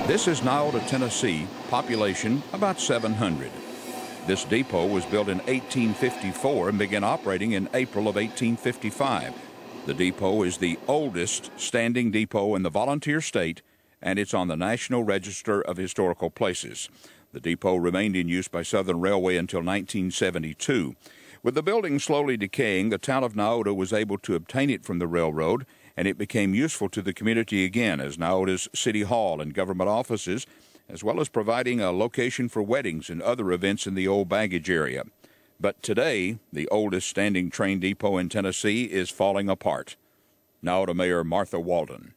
This is Niota, Tennessee, population about 700. This depot was built in 1854 and began operating in April of 1855. The depot is the oldest standing depot in the volunteer state, and it's on the National Register of Historical Places. The depot remained in use by Southern Railway until 1972. With the building slowly decaying, the town of Niota was able to obtain it from the railroad, and it became useful to the community again as Niota's city hall and government offices, as well as providing a location for weddings and other events in the old baggage area. But today, the oldest standing train depot in Tennessee is falling apart. Niota Mayor Martha Walden.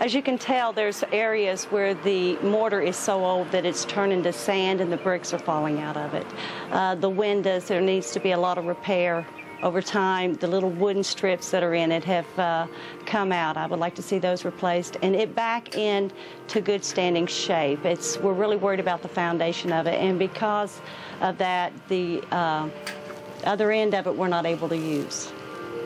As you can tell, there's areas where the mortar is so old that it's turning to sand and the bricks are falling out of it. The windows, there needs to be a lot of repair. Over time, the little wooden strips that are in it have come out. I would like to see those replaced and it back into good standing shape. We're really worried about the foundation of it, and because of that, the other end of it we're not able to use.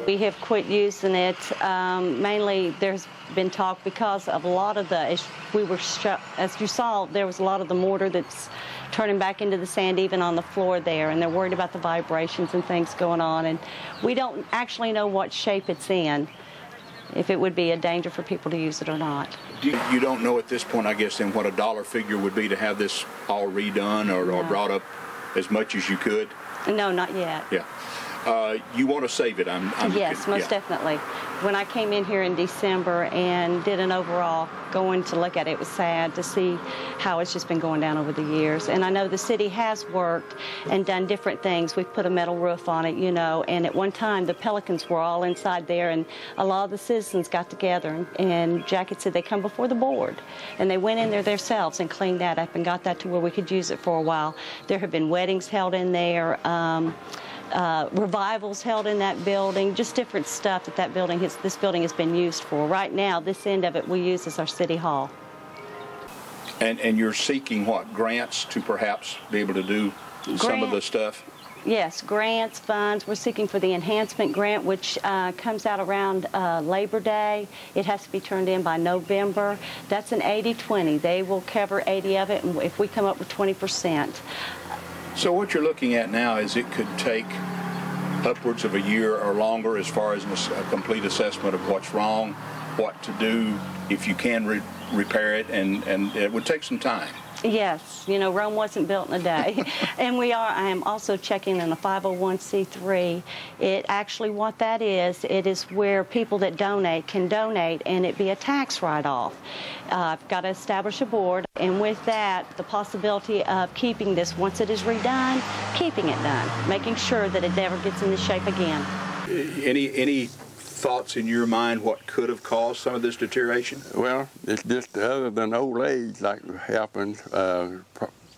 We have quit using it. Mainly there's been talk because of a lot of as you saw, there was a lot of the mortar that's turning back into the sand even on the floor there, and they're worried about the vibrations and things going on, and we don't actually know what shape it's in, if it would be a danger for people to use it or not. You don't know at this point, I guess, then what a dollar figure would be to have this all redone or brought up as much as you could? No, not yet. Yeah. You want to save it? Yes, most definitely. When I came in here in December and did an overall going to look at it, it was sad to see how it's just been going down over the years. And I know the city has worked and done different things. We've put a metal roof on it, you know, and at one time the pelicans were all inside there, and a lot of the citizens got together, and Jackie said they come before the board, and they went in there themselves and cleaned that up and got that to where we could use it for a while. There have been weddings held in there. Revivals held in that building, just different stuff that this building has been used for. Right now, this end of it we use as our city hall. And you're seeking what, grants to perhaps be able to do some of the stuff? Yes, grants, funds. We're seeking for the enhancement grant, which comes out around Labor Day. It has to be turned in by November. That's an 80-20. They will cover 80 of it, and if we come up with 20%. So what you're looking at now is it could take upwards of a year or longer as far as a complete assessment of what's wrong, what to do if you can repair it, and it would take some time. Yes, you know, Rome wasn't built in a day. And I am also checking in a 501c3. What that is, it is where people that donate can donate and it be a tax write-off. I've got to establish a board, and with that, the possibility of keeping this, once it is redone, keeping it done, making sure that it never gets in this shape again. Any thoughts in your mind what could have caused some of this deterioration? Well, it's just other than old age like happens.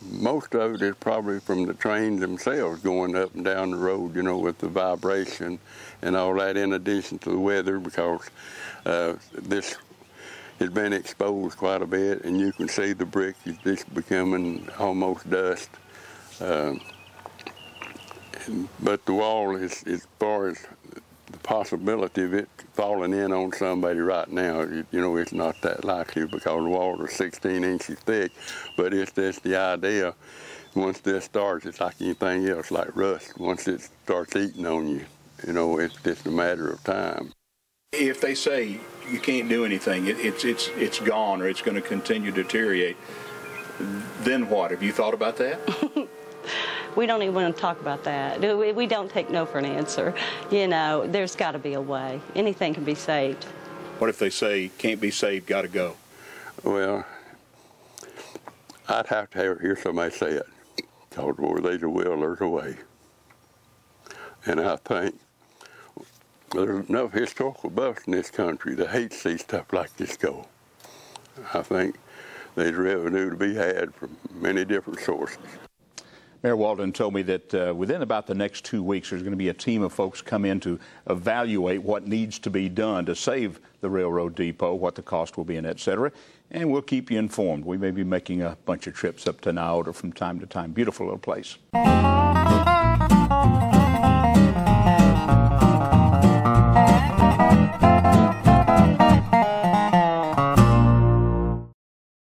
Most of it is probably from the trains themselves going up and down the road, you know, with the vibration and all that, in addition to the weather, because this has been exposed quite a bit, and you can see the brick is just becoming almost dust. But the wall is, as far as the possibility of it falling in on somebody right now, you know, it's not that likely because the walls are 16 inches thick, but it's just the idea. Once this starts, it's like anything else, like rust. Once it starts eating on you, you know, it's just a matter of time. If they say you can't do anything, it's gone, or it's going to continue to deteriorate, then what? Have you thought about that? We don't even want to talk about that. We don't take no for an answer. You know, there's got to be a way. Anything can be saved. What if they say, can't be saved, got to go? Well, I'd have to hear somebody say it. Because where there's a will, there's a way. And I think there's enough historical buffs in this country that hate to see stuff like this go. I think there's revenue to be had from many different sources. Mayor Walden told me that within about the next 2 weeks, there's going to be a team of folks come in to evaluate what needs to be done to save the railroad depot, what the cost will be, and et cetera. And we'll keep you informed. We may be making a bunch of trips up to Niota from time to time. Beautiful little place.